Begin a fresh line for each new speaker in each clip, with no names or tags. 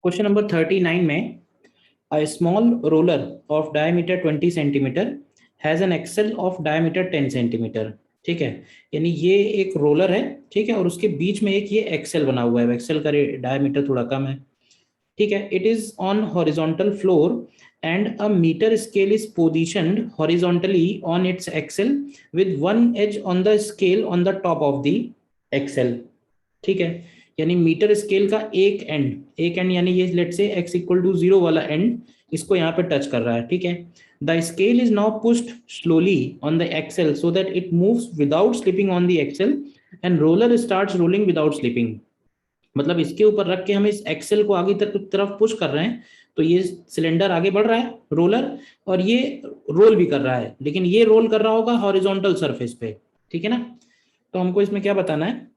Question number 39 में a small roller of diameter 20 centimeter has an axle of diameter 10 centimeter। ठीक है, यानी ये एक रोलर है, ठीक है, और उसके बीच में एक ये एक्सेल बना हुआ है। एक्सेल का डायमीटर थोड़ा कम है, ठीक है। It is on horizontal floor and a metre scale is positioned horizontally on its axle with one edge on the scale on the top of the axle. ठीक है, यानी मीटर स्केल का एक एंड यानी ये लेट से x equal to 0 वाला and इसको यहाँ पे टच कर रहा है। ठीक है, the scale is now pushed slowly on the axle so that it moves without slipping on the axle and roller starts rolling without slipping. मतलब इसके ऊपर रख के हम इस एक्सेल को आगे तरफ पुश कर रहे हैं तो ये सिलेंडर आगे बढ़ रहा है रोलर, और ये रोल भी कर रहा है, लेकिन ये रोल कर रहा होगा हॉरिजॉन्टल सरफेस पे। ठीक है ना, तो हमको इसमें क्या बताना है?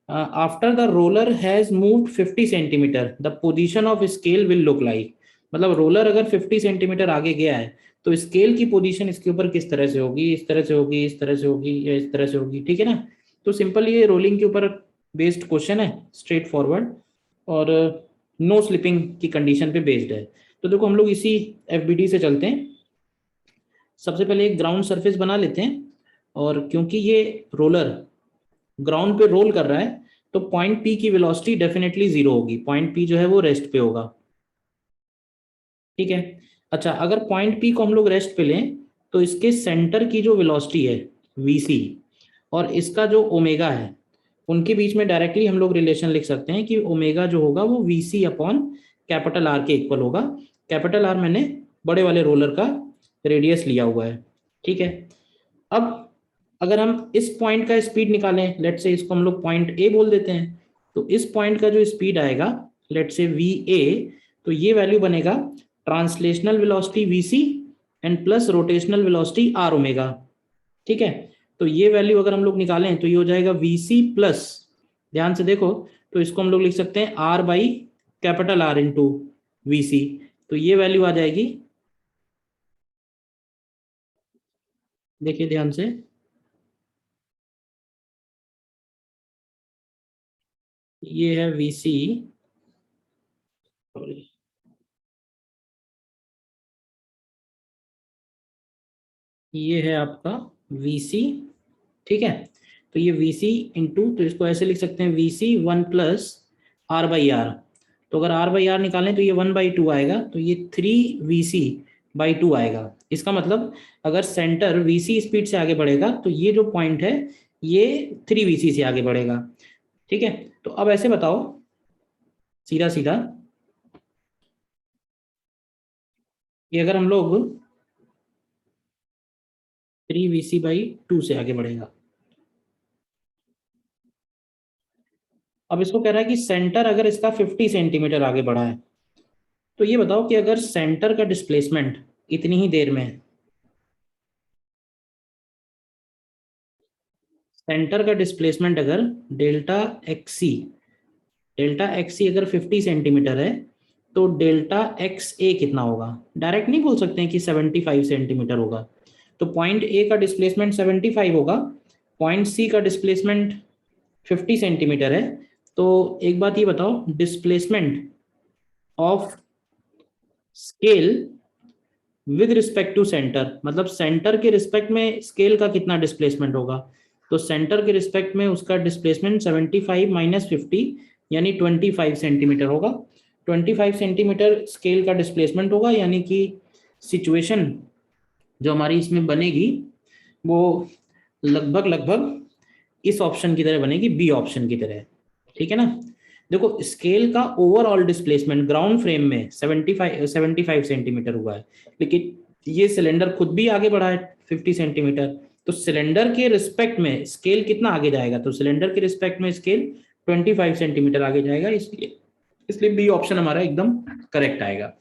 After the roller has moved 50 centimetre the position of scale will look like. मतलब रोलर अगर 50 सेंटीमीटर आगे गया है तो स्केल की पोजीशन इसके ऊपर किस तरह से होगी? इस तरह से होगी, इस तरह से होगी, या इस तरह से होगी। ठीक है ना, तो सिंपल ये रोलिंग के ऊपर बेस्ड क्वेश्चन है, स्ट्रेट फॉरवर्ड, और नो स्लिपिंग की कंडीशन पे बेस्ड है। तो देखो हम लोग इसी एफबीडी से चलते हैं। सबसे पहले एक ग्राउंड सरफेस बना लेते हैं, और क्योंकि ये रोलर ग्राउंड पे रोल कर रहा है तो पॉइंट पी की वेलोसिटी डेफिनेटली 0 होगी। पॉइंट पी जो है वो रेस्ट पे होगा। ठीक है, अच्छा, अगर पॉइंट पी को हम लोग रेस्ट पे लें तो इसके सेंटर की जो वेलोसिटी है वीसी और इसका जो ओमेगा है, उनके बीच में डायरेक्टली हम लोग रिलेशन लिख सकते हैं कि ओमेगा जो होगा वो वीसी अपॉन कैपिटल आर के इक्वल होगा। कैपिटल आर मैंने बड़े वाले रोलर का रेडियस लिया हुआ है। ठीक है, अब अगर हम इस पॉइंट का स्पीड निकालें, लेट से इसको हम लोग पॉइंट ए बोल देते हैं, तो इस पॉइंट का जो स्पीड आएगा लेट से वी ए, तो ये वैल्यू बनेगा translational velocity VC and plus rotational velocity R omega. ठीक है, तो ये वैल्यू अगर हम लोग निकालें तो ये हो जाएगा वीसी प्लस, ध्यान से देखो, तो इसको हम लोग लिख सकते हैं R by capital R into VC. तो ये वैल्यू आ जाएगी, देखिए ध्यान से, ये है वीसी, सॉरी, ये है आपका VC। ठीक है, तो ये VC इंटू, तो इसको ऐसे लिख सकते हैं VC 1 plus R by R. तो अगर आर बाई आर निकालें तो ये 1/2 आएगा, तो ये 3VC/2 आएगा। इसका मतलब अगर सेंटर VC स्पीड से आगे बढ़ेगा तो ये जो पॉइंट है ये 3VC से आगे बढ़ेगा। ठीक है, तो अब ऐसे बताओ सीधा सीधा कि अगर हम लोग 3VC/2 से आगे बढ़ेगा, अब इसको कह रहा है कि सेंटर अगर इसका 50 सेंटीमीटर आगे बढ़ा है, तो ये बताओ कि अगर सेंटर का डिस्प्लेसमेंट इतनी ही देर में है, सेंटर का डिस्प्लेसमेंट अगर डेल्टा एक्सी अगर 50 सेंटीमीटर है तो डेल्टा एक्स ए कितना होगा? डायरेक्ट नहीं बोल सकते हैं कि 75 सेंटीमीटर होगा। तो पॉइंट ए का डिस्प्लेसमेंट 75 होगा, पॉइंट सी का डिस्प्लेसमेंट 50 सेंटीमीटर है। तो एक बात ये बताओ, displacement of scale with respect to centre, मतलब सेंटर के रिस्पेक्ट में स्केल का कितना डिस्प्लेसमेंट होगा? तो सेंटर के रिस्पेक्ट में उसका डिस्प्लेसमेंट 75 माइनस 50 यानी 25 सेंटीमीटर होगा। 25 सेंटीमीटर स्केल का डिस्प्लेसमेंट होगा, यानी कि सिचुएशन जो हमारी इसमें बनेगी वो लगभग लगभग इस ऑप्शन की तरह बनेगी, बी ऑप्शन की तरह। ठीक है ना, देखो स्केल का ओवरऑल डिस्प्लेसमेंट ग्राउंड फ्रेम में 75 सेंटीमीटर हुआ है, लेकिन ये सिलेंडर खुद भी आगे बढ़ा है 50 सेंटीमीटर। तो सिलेंडर के रिस्पेक्ट में स्केल कितना आगे जाएगा? तो सिलेंडर के रिस्पेक्ट में स्केल 25 सेंटीमीटर आगे जाएगा, इसलिए बी ऑप्शन हमारा एकदम करेक्ट आएगा।